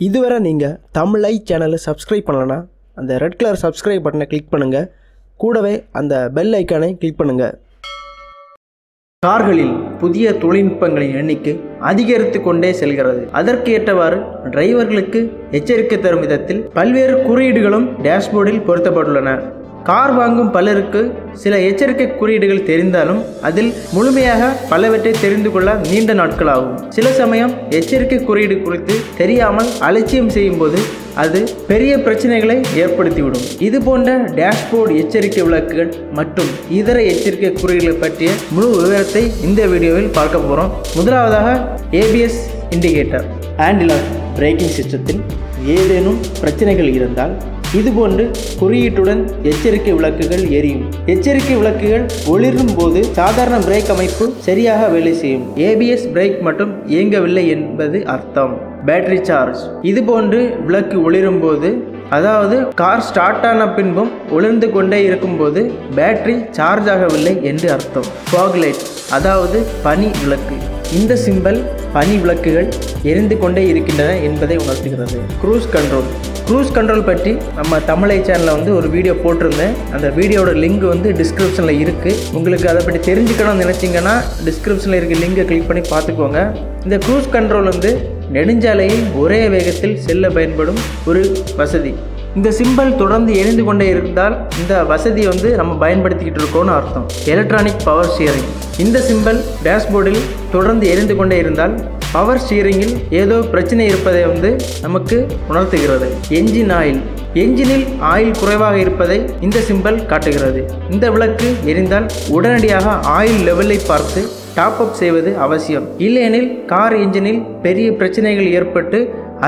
இதுவரை நீங்கள் தமிழை சேனலை சப்ஸ்கிரைப் பண்ணலன்னா அந்த ரெட் கலர் சப்ஸ்கிரைப் பட்டனை கிளிக் பண்ணுங்கள். கூடவே அந்த பெல் ஐக்கானை கிளிக் பண்ணுங்கள். கார்களில் புதிய தொழில்நுட்பங்களின் எண்ணிக்கை அதிகரித்து கொண்டே செல்கிறது. அதற்கு ஏற்றவாறு டிரைவர்களுக்கு எச்சரிக்கை தரும் விதத்தில் பல்வேறு குறியீடுகளும் டேஷ்போர்டில் பொருத்தப்பட்டுள்ளன. கார் வாங்கும் பலருக்கு சில எச்சரிக்கை குறியீடுகள் தெரிந்தாலும் அதில் முழுமையாக பலவற்றை தெரிந்து கொள்ள நீண்ட நாட்கள் ஆகும். சில சமயம் எச்சரிக்கை குறியீடு குறித்து தெரியாமல் அலட்சியம் செய்யும் போது அது பெரிய பிரச்சனைகளை ஏற்படுத்திவிடும். இது போன்ற டேஷ்போர்டு எச்சரிக்கை விளக்குகள் மற்றும் இதர எச்சரிக்கை குறியீடுகளை பற்றிய முழு விவரத்தை இந்த வீடியோவில் பார்க்க போகிறோம். முதலாவதாக ABS indicator. Handle of braking சிஸ்டத்தில் ஏதேனும் பிரச்சனைகள் இருந்தால் இதுபோன்று குறியீட்டுடன் எச்சரிக்கை விளக்குகள் எரியும். எச்சரிக்கை விளக்குகள் ஒளிரும் போது சாதாரண பிரேக் அமைப்பு சரியாக வேலை செய்யும். ABS பிரேக் மட்டும் இயங்கவில்லை என்பது அர்த்தம். Battery charge. இதுபோன்று விளக்கு ஒளிரும் போது, அதாவது கார் ஸ்டார்ட் ஆன பின்பும் ஒளிர்ந்து கொண்டே இருக்கும்போது பேட்டரி சார்ஜ் ஆகவில்லை என்று அர்த்தம். ஃபாக் லைட், அதாவது பனி விளக்கு. இந்த சிம்பல் பனி விளக்குகள் எரிந்து கொண்டே இருக்கின்றன என்பதை உணர்த்துகிறது. Cruise control. க்ரூஸ் கண்ட்ரோல் பற்றி நம்ம தமிழை சேனலில் ஒரு வீடியோ போட்டிருந்தேன். அந்த வீடியோட லிங்க் டிஸ்கிரிப்ஷனில் இருக்குது. உங்களுக்கு அதை பற்றி தெரிஞ்சுக்கணும்னு நினச்சிங்கன்னா டிஸ்கிரிப்ஷனில் இருக்க லிங்கை கிளிக் பண்ணி பார்த்துக்கோங்க. இந்த க்ரூஸ் கண்ட்ரோல் நெடுஞ்சாலையில் ஒரே வேகத்தில் செல்ல பயன்படும் ஒரு வசதி. இந்த சிம்பல் தொடர்ந்து எரிந்து கொண்டே இருந்தால் இந்த வசதி நம்ம பயன்படுத்திக்கிட்டு இருக்கோம்னு அர்த்தம். Electronic power steering. இந்த சிம்பல் டேஷ்போர்டில் தொடர்ந்து எரிந்து கொண்டே இருந்தால் பவர் ஸ்டீரிங்கில் ஏதோ பிரச்சனை இருப்பதை நமக்கு உணர்த்துகிறது. Engine oil. என்ஜினில் ஆயில் குறைவாக இருப்பதை இந்த சிம்பல் காட்டுகிறது. இந்த விளக்கு எரிந்தால் உடனடியாக ஆயில் லெவலை பார்த்து டாப் அப் செய்வது அவசியம். இல்லையெனில் கார் என்ஜினில் பெரிய பிரச்சனைகள் ஏற்பட்டு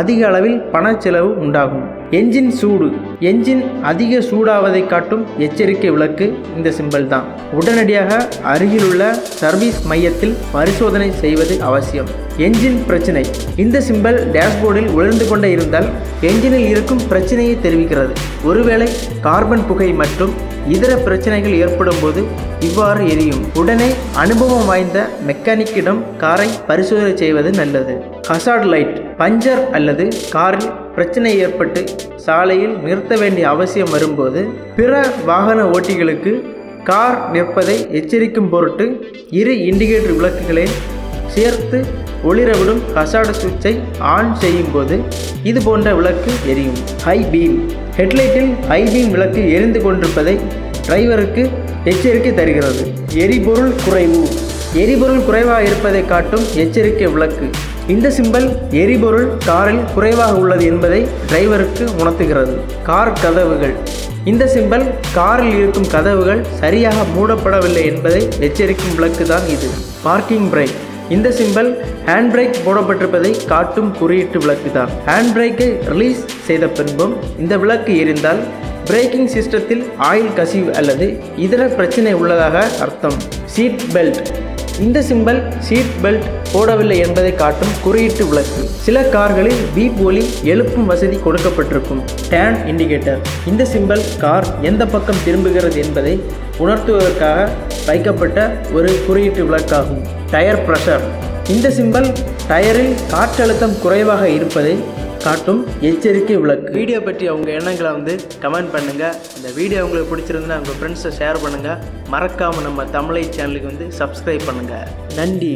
அதிக அளவில் பண செலவு உண்டாகும். என்ஜின் சூடு. என்ஜின் அதிக சூடாவதை காட்டும் எச்சரிக்கை விளக்கு இந்த சிம்பல் தான். உடனடியாக அருகிலுள்ள சர்வீஸ் மையத்தில் பரிசோதனை செய்வது அவசியம். என்ஜின் பிரச்சனை. இந்த சிம்பல் டேஷ்போர்டில் ஒளிர்ந்து கொண்டே இருந்தால் என்ஜினில் இருக்கும் பிரச்சனையை தெரிவிக்கிறது. ஒருவேளை கார்பன் புகை மற்றும் இதர பிரச்சனைகள் ஏற்படும் போது இவ்வாறு எரியும். உடனே அனுபவம் வாய்ந்த மெக்கானிக்கிடம் காரை பரிசோதனை செய்வது நல்லது. Hazard light. பஞ்சர் அல்லது காரில் பிரச்சனை ஏற்பட்டு சாலையில் நிறுத்த வேண்டிய அவசியம் வரும்போது பிற வாகன ஓட்டிகளுக்கு கார் நிற்பதை எச்சரிக்கும் பொருட்டு இரு இண்டிகேட்டர் விளக்குகளை சேர்த்து ஒளிரவிடும் ஹசார்டு சுவிட்சை ஆன் செய்யும் போது இது போன்ற விளக்கு எரியும். High beam. ஹெட்லைட்டில் ஹை பீம் விளக்கு எரிந்து கொண்டிருப்பதை டிரைவருக்கு எச்சரிக்கை தருகிறது. எரிபொருள் குறைவு. எரிபொருள் குறைவாக இருப்பதை காட்டும் எச்சரிக்கை விளக்கு. இந்த சிம்பல் எரிபொருள் காரில் குறைவாக உள்ளது என்பதை டிரைவருக்கு உணர்த்துகிறது. கார் கதவுகள். இந்த சிம்பல் காரில் இருக்கும் கதவுகள் சரியாக மூடப்படவில்லை என்பதை எச்சரிக்கும் விளக்கு தான் இது. Parking brake. இந்த சிம்பல் ஹேண்ட் பிரேக் போடப்பட்டிருப்பதை காட்டும் குறியீட்டு விளக்கு தான். ஹேண்ட் பிரேக்கை ரிலீஸ் செய்த பின்பும் இந்த விளக்கு எரிந்தால் பிரேக்கிங் சிஸ்டத்தில் ஆயில் கசிவு அல்லது இதர பிரச்சனை உள்ளதாக அர்த்தம். Seat belt. இந்த சிம்பல் சீட் பெல்ட் போடவில்லை என்பதை காட்டும் குறியீட்டு விளக்கு. சில கார்களில் பீப் ஒலி எழுப்பும் வசதி கொடுக்கப்பட்டிருக்கும். Turn indicator. இந்த சிம்பல் கார் எந்த பக்கம் திரும்புகிறது என்பதை உணர்த்துவதற்காக வைக்கப்பட்ட ஒரு குறியீட்டு விளக்காகும். Tyre pressure. இந்த சிம்பல் டயரில் காற்றழுத்தம் குறைவாக இருப்பதை காட்டும் எச்சரிக்கை விளக்கு. வீடியோ பற்றி அவங்க எண்ணங்களை கமெண்ட் பண்ணுங்கள். இந்த வீடியோ உங்களுக்கு பிடிச்சிருந்தா உங்கள் ஃப்ரெண்ட்ஸை ஷேர் பண்ணுங்கள். மறக்காமல் நம்ம தமிழை சேனலுக்கு சப்ஸ்கிரைப் பண்ணுங்கள். நன்றி.